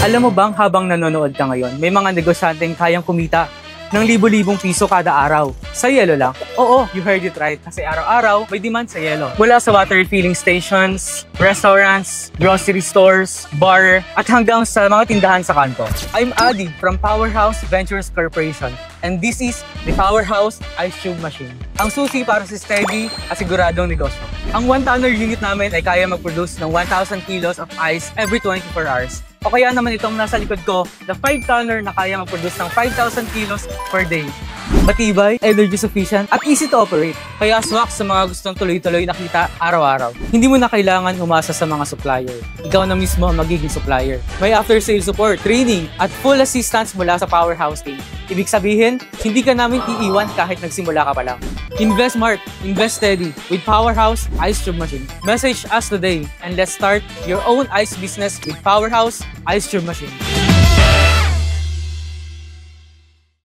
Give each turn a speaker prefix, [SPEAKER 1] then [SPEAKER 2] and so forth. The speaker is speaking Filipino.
[SPEAKER 1] Alam mo bang habang nanonood ka ngayon, may mga negosyanteng kayang kumita ng libo-libong piso kada araw. Sa yelo lang? Oo, you heard it right. Kasi araw-araw, may demand sa yelo. Mula sa water refilling stations, restaurants, grocery stores, bar, at hanggang sa mga tindahan sa kanto. I'm Adi from Powerhouse Ventures Corporation. And this is the Powerhouse Ice Cube Machine. Ang susi para sa steady at siguradong negosyo. Ang 1-tonner unit namin ay kaya mag-produce ng 1,000 kilos of ice every 24 hours. O kaya naman itong nasa likod ko, the 5-tonner na kaya mag-produce ng 5,000 kilos per day. Matibay, energy sufficient, at easy to operate. Kaya swak sa mga gustong tuloy-tuloy na kita araw-araw. Hindi mo na kailangan umasa sa mga supplier. Ikaw na mismo ang magiging supplier. May after-sale support, training, at full assistance mula sa Powerhouse team. Ibig sabihin, hindi ka namin iiwan kahit nagsimula ka pa lang. Invest smart, invest steady with Powerhouse Ice Cube Machine. Message us today and let's start your own ice business with Powerhouse Ice Cube Machine.